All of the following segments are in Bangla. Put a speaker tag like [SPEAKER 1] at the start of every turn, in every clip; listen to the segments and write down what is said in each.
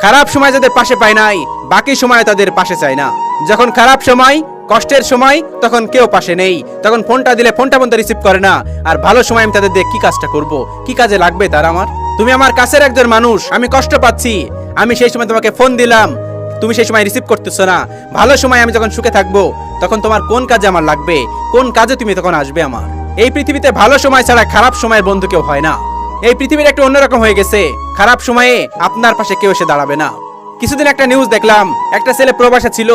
[SPEAKER 1] খারাপ সময় যাদের পাশে পায় নাই, বাকি সময় তাদের পাশে চায় না। যখন খারাপ সময়, কষ্টের সময়, তখন কেউ পাশে নেই। তখন ফোনটা দিলে ফোনটা পর্যন্ত রিসিভ করে না। আর ভালো সময় আমি তাদের দিয়ে কি কাজটা করব, কি কাজে লাগবে তার আমার? তুমি আমার কাছের একজন মানুষ, আমি কষ্ট পাচ্ছি, আমি সেই সময় তোমাকে ফোন দিলাম, তুমি সেই সময় রিসিভ করতেছো না। ভালো সময় আমি যখন সুখে থাকবো, তখন তোমার কোন কাজে আমার লাগবে, কোন কাজে তুমি তখন আসবে আমার? এই পৃথিবীতে ভালো সময় ছাড়া খারাপ সময়ের বন্ধু কেউ হয় না। এই পৃথিবীর একটা অন্যরকম হয়ে গেছে, খারাপ সময়ে আপনার পাশে কেউ এসে দাঁড়াবে না। কিছুদিন একটা নিউজ দেখলাম, একটা ছেলে প্রবাসে ছিল,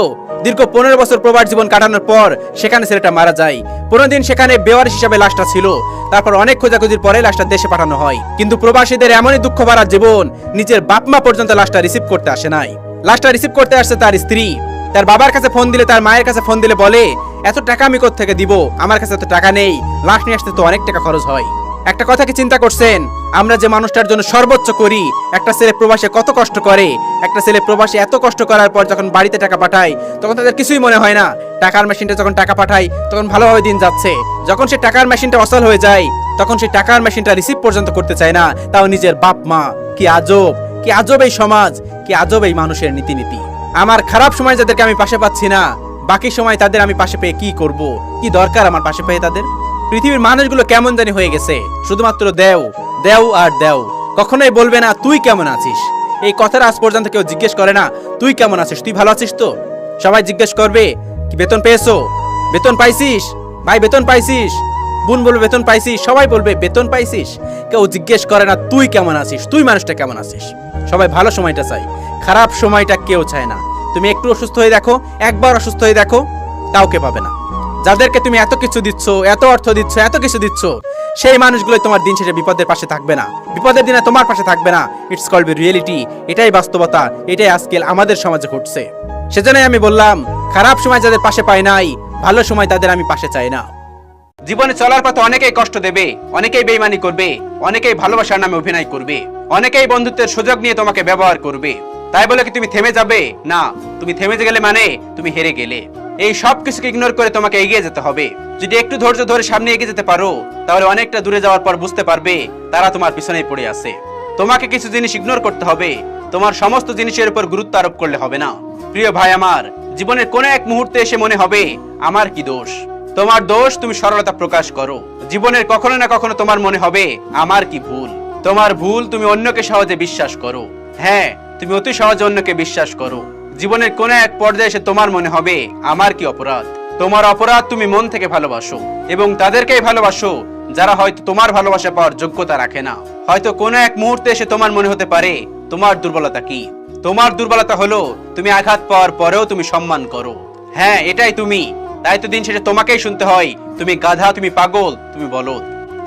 [SPEAKER 1] দীর্ঘ 15 বছর প্রবাস জীবন কাটানোর পর সেখানে ছেলেটা মারা যায়। 15 দিন সেখানে বেওয়ারিশ হিসাবে লাশটা ছিল। তারপর অনেক খোঁজাখুঁজির পরে লাশটা দেশে পাঠানো হয়। কিন্তু প্রবাসীদের এমনই দুঃখ ভরা জীবন, নিজের বাপ মা পর্যন্ত লাশটা রিসিভ করতে আসে নাই। লাশটা রিসিভ করতে আসছে তার স্ত্রী। তার বাবার কাছে ফোন দিলে, তার মায়ের কাছে ফোন দিলে বলে, এত টাকা আমি কোথা থেকে দিব, আমার কাছে এত টাকা নেই, লাশ নিয়ে আসতে তো অনেক টাকা খরচ হয়। একটা কথা কি চিন্তা করছেন, আমরা যে মানুষটার জন্য সর্বোচ্চ করি, একটা ছেলে প্রবাসে কত কষ্ট করে, একটা ছেলে প্রবাসে এত কষ্ট করার পর যখন বাড়িতে টাকা পাঠায়, তখন তাদের কিছুই মনে হয় না। টাকার মেশিনটা যখন টাকা পাঠায়, তখন ভালোভাবে দিন যাচ্ছে। যখন সে টাকার মেশিনটা অচল হয়ে যায়, তখন সে টাকার মেশিনটা রিসিভ পর্যন্ত করতে চায় না, তাও নিজের বাপ মা। কি আজব, কি আজব এই সমাজ, কি আজব এই মানুষের নীতি। আমার খারাপ সময় যাদেরকে আমি পাশে পাচ্ছি না, বাকি সময় তাদের আমি পাশে পেয়ে কি করব, কি দরকার আমার পাশে পেয়ে তাদের? পৃথিবীর মানুষগুলো কেমন জানি হয়ে গেছে, শুধুমাত্র দেও দেও আর দেও। কখনোই বলবে না তুই কেমন আছিস। এই কথাটা আজ পর্যন্ত কেউ জিজ্ঞেস করে না, তুই কেমন আছিস, তুই ভালো আছিস তো? সবাই জিজ্ঞেস করবে কি বেতন পেয়েছো, বেতন পাইছিস, ভাই বেতন পাইছিস, বোন বলবে বেতন পাইছিস, সবাই বলবে বেতন পাইছিস। কেউ জিজ্ঞেস করে না তুই কেমন আছিস, তুই মানুষটা কেমন আছিস। সবাই ভালো সময়টা চাই, খারাপ সময়টা কেউ চায় না। তুমি একটু অসুস্থ হয়ে দেখো, একবার অসুস্থ হয়ে দেখো, কাউকে পাবে না। যাদেরকে তুমি এত কিছু দিচ্ছ, এত অর্থ দিচ্ছ, এত কিছু দিচ্ছ, সেই মানুষগুলোই তোমার দিন শেষে বিপদের পাশে থাকবে না, বিপদের দিনে তোমার পাশে থাকবে না। It's called reality. এটাই বাস্তবতা, এটাই আজকাল আমাদের সমাজে ঘটছে। সেজন্যই আমি বললাম, খারাপ সময় যাদের পাশে পাই নাই, ভালো সময় তাদের আমি পাশে চাই না। জীবনে চলার পথে অনেকেই কষ্ট দেবে, অনেকেই বেইমানি করবে, অনেকেই ভালোবাসার নামে অভিনয় করবে, অনেকেই বন্ধুত্বের সুযোগ নিয়ে তোমাকে ব্যবহার করবে। তাই বলে কি তুমি থেমে যাবে? না, তুমি থেমে গেলে মানে তুমি হেরে গেলে। এই সব কিছুকে ইগনোর করে তোমাকে এগিয়ে যেতে হবে। যদি একটু ধৈর্য ধরে সামনে এগিয়ে যেতে পারো, তাহলে অনেকটা দূরে যাওয়ার পর বুঝতে পারবে তারা তোমার পিছনেই পড়ে আছে। তোমাকে কিছু জিনিস ইগনোর করতে হবে, তোমার সমস্ত জিনিসের উপর গুরুত্ব আরোপ করলে হবে না। প্রিয় ভাই আমার, জীবনের কোন এক মুহূর্তে এসে মনে হবে আমার কি দোষ। তোমার দোষ তুমি সরলতা প্রকাশ করো। জীবনের কখনো না কখনো তোমার মনে হবে আমার কি ভুল। তোমার ভুল তুমি অন্যকে সহজে বিশ্বাস করো। হ্যাঁ, তুমি অতি সহজে অন্যকে বিশ্বাস করো। জীবনের কোন এক পর্যায়ে এসে তোমার মনে হবে আমার কি অপরাধ। তোমার অপরাধ তুমি মন থেকে ভালোবাসো, এবং তাদেরকেই ভালোবাসো যারা হয়তো তোমার ভালোবাসা পাওয়ার যোগ্যতা রাখে না। হয়তো কোন এক মুহূর্তে এসে তোমার মনে হতে পারে তোমার দুর্বলতা কি। তোমার দুর্বলতা হলো তুমি আঘাত পাওয়ার পরেও তুমি সম্মান করো। হ্যাঁ, এটাই তুমি। তাই তো দিন শেষে তোমাকেই শুনতে হয় তুমি গাধা, তুমি পাগল, তুমি বলদ।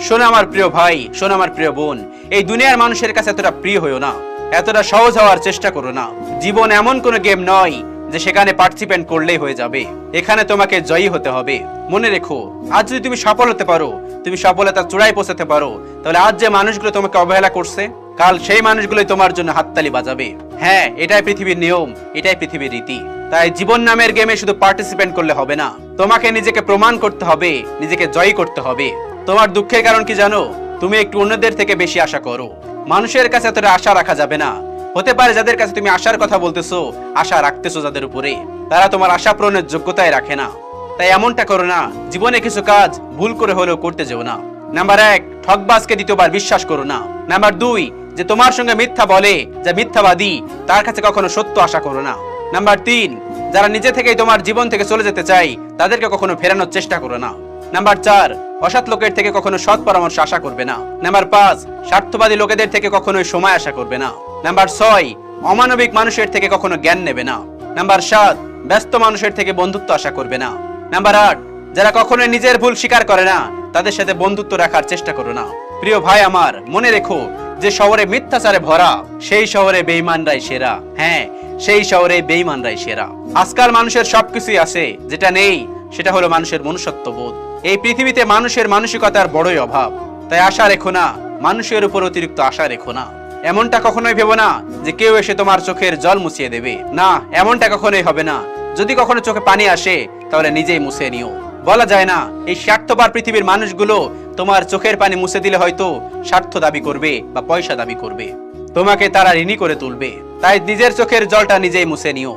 [SPEAKER 1] শোনো আমার প্রিয় ভাই, শোনো আমার প্রিয় বোন, এই দুনিয়ার মানুষের কাছে এতটা প্রিয় হইও না, এতটা সহজ হওয়ার চেষ্টা করো না। জীবন এমন কোনো গেম নয় যে সেখানে পার্টিসিপেন্ট করলেই হয়ে যাবে। এখানে তোমাকে জয়ী হতে হবে। মনে রেখো, আজ যদি তুমি সফল হতে পারো, তুমি সফলতার চূড়ায় পৌঁছাতে পারো, তাহলে আজ যে মানুষগুলো তোমাকে অবহেলা করছে, কাল সেই মানুষগুলোই তোমার জন্য হাততালি বাজাবে। হ্যাঁ, এটাই পৃথিবীর নিয়ম, এটাই পৃথিবীর রীতি। তাই জীবন নামের গেমে শুধু পার্টিসিপেন্ট করলে হবে না, তোমাকে নিজেকে প্রমাণ করতে হবে, নিজেকে জয়ী করতে হবে। তোমার দুঃখের কারণ কি জানো? তুমি একটু অন্যদের থেকে বেশি আশা করো। মানুষের কাছে এতটা আশা রাখা যাবে না। হতে পারে যাদের কাছে তুমি আশার কথা বলতেছো, আশা রাখতেছো যাদের উপরে, তারা তোমার আশা পূরণের যোগ্যতাই রাখে না। তাই এমনটা করো না। জীবনে কিছু কাজ ভুল করে হলেও করতে যেও না। নাম্বার 1, ঠকবাজকে দ্বিতীয়বার বিশ্বাস করো না। নাম্বার 2, যে তোমার সঙ্গে মিথ্যা বলে, যা মিথ্যাবাদী, তার কাছে কখনো সত্য আশা করো না। নাম্বার 3, যারা নিজে থেকেই তোমার জীবন থেকে চলে যেতে চায়, তাদেরকে কখনো ফেরানোর চেষ্টা করো না। নাম্বার 4, অসৎ লোকের থেকে কখনো সৎ পরামর্শ আশা করবে না। নাম্বার 5, স্বার্থবাদী লোকেদের থেকে কখনোই সময় আশা করবে না। নাম্বার 6, অমানবিক মানুষের থেকে কখনো জ্ঞান নেবে না। নাম্বার 7, ব্যস্ত মানুষের থেকে বন্ধুত্ব আশা করবে না। নাম্বার 8, যারা কখনোই নিজের ভুল স্বীকার করে না, তাদের সাথে বন্ধুত্ব রাখার চেষ্টা করো না। প্রিয় ভাই আমার, মনে রেখো, যে শহরে মিথ্যাচারে ভরা, সেই শহরে বেঈমানরাই সেরা। হ্যাঁ, সেই শহরে বেঈমানরাই সেরা। আজকাল মানুষের সবকিছুই আছে, যেটা নেই সেটা হলো মানুষের মনুষ্যত্ববোধ। এই পৃথিবীতে মানুষের মানসিকতার বড়ই অভাব। তাই আশা রেখো না, মানুষের উপর অতিরিক্ত আশা রেখো না। এমনটা কখনোই ভেবো না যে কেউ এসে তোমার চোখের জল মুছিয়ে দেবে। না, এমনটা কখনোই হবে না। যদি কখনো চোখে পানি আসে, তাহলে নিজেই মুছে নিও। বলা যায় না, এই স্বার্থপর পৃথিবীর মানুষগুলো তোমার চোখের পানি মুছে দিলে হয়তো স্বার্থ দাবি করবে বা পয়সা দাবি করবে। তোমাকে তারা ঋণী করে তুলবে। তাই নিজের চোখের জলটা নিজেই মুছে নিও।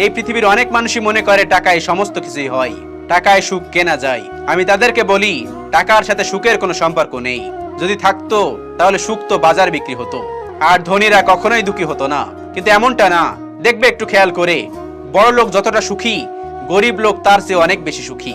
[SPEAKER 1] এই পৃথিবীর অনেক মানুষই মনে করে টাকায় সমস্ত কিছুই হয়, টাকায় সুখ কেনা যায়। আমি তাদেরকে বলি, টাকার সাথে সুখের কোনো সম্পর্ক নেই। যদি থাকতো তাহলে সুখ তো বাজার বিক্রি হতো, আর ধনীরা কখনোই দুঃখী হতো না। কিন্তু এমনটা না। দেখবে একটু খেয়াল করে, বড় লোক যতটা সুখী, গরিব লোক তার চেয়ে অনেক বেশি সুখী।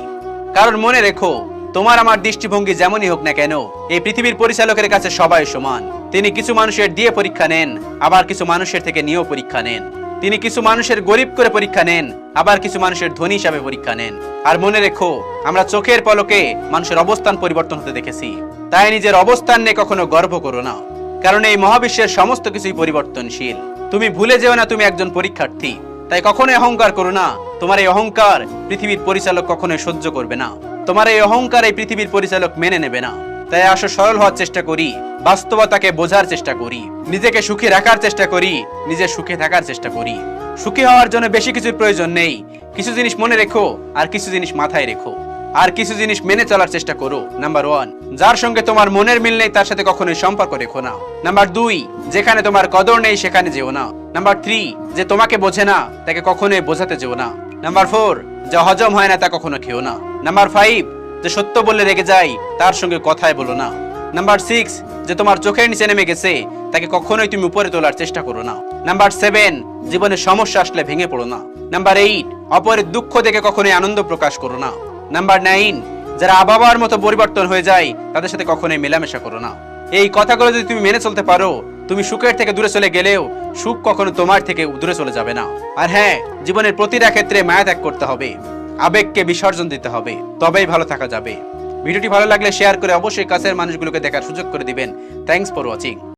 [SPEAKER 1] কারণ মনে রেখো, তোমার আমার দৃষ্টিভঙ্গি যেমনই হোক না কেন, এই পৃথিবীর পরিচালকের কাছে সবাই সমান। তিনি কিছু মানুষের দিয়ে পরীক্ষা নেন, আবার কিছু মানুষের থেকে নিয়েও পরীক্ষা নেন। তিনি কিছু মানুষের গরিব করে পরীক্ষা নেন, আবার কিছু মানুষের ধনী হিসাবে পরীক্ষা নেন। আর মনে রেখো, আমরা চোখের পলকে মানুষের অবস্থান পরিবর্তন হতে দেখেছি। তাই নিজের অবস্থান নিয়ে কখনো গর্ব করো না, কারণ এই মহাবিশ্বের সমস্ত কিছুই পরিবর্তনশীল। তুমি ভুলে যেও না তুমি একজন পরীক্ষার্থী। তাই কখনোই অহংকার করো না। তোমার এই অহংকার পৃথিবীর পরিচালক কখনোই সহ্য করবে না। তোমার এই অহংকার এই পৃথিবীর পরিচালক মেনে নেবে না। তাই আসো সরল হওয়ার চেষ্টা করি, বাস্তবতাকে বোঝার চেষ্টা করি, নিজেকে সুখী রাখার চেষ্টা করি, নিজে সুখে থাকার চেষ্টা করি। সুখী হওয়ার জন্য বেশি কিছুর প্রয়োজন নেই। কিছু জিনিস মনে রেখো, আর কিছু জিনিস মাথায় রেখো, আর কিছু জিনিস মেনে চলার চেষ্টা করো। নাম্বার 1, যার সঙ্গে তোমার মনের মিল নেই তার সাথে কখনোই সম্পর্ক রেখো না। নাম্বার 2, যেখানে তোমার কদর নেই সেখানে যেও না। নাম্বার 3, যে তোমাকে বোঝে না তাকে কখনোই বোঝাতে যেও না। নাম্বার 4, যা হজম হয় না তা কখনো খেও না। নাম্বার 5, যে সত্য বললে রেগে যায় তার সঙ্গে কথাই বলো না। নাম্বার 6, যে তোমার চোখের নিচে নেমে গেছে তাকে কখনোই তুমি উপরে তোলার চেষ্টা করো না। নাম্বার 7, জীবনে সমস্যা আসলে ভেঙে পড়ো না। নাম্বার 8, অপরের দুঃখ দেখে কখনোই আনন্দ প্রকাশ করো না। নাম্বার 9, যারা আবহাওয়ার মতো পরিবর্তন হয়ে যায় তাদের সাথে কখনোই মেলামেশা করো না। এই কথাগুলো যদি তুমি মেনে চলতে পারো, তুমি সুখের থেকে দূরে চলে গেলেও সুখ কখনো তোমার থেকে দূরে চলে যাবে না। আর হ্যাঁ, জীবনের প্রতিটা ক্ষেত্রে মায়া ত্যাগ করতে হবে, আবেগকে বিসর্জন দিতে হবে, তবেই ভালো থাকা যাবে। ভিডিওটি ভালো লাগলে শেয়ার করে অবশ্যই কাছের মানুষগুলোকে দেখার সুযোগ করে দিবেন। Thanks for watching.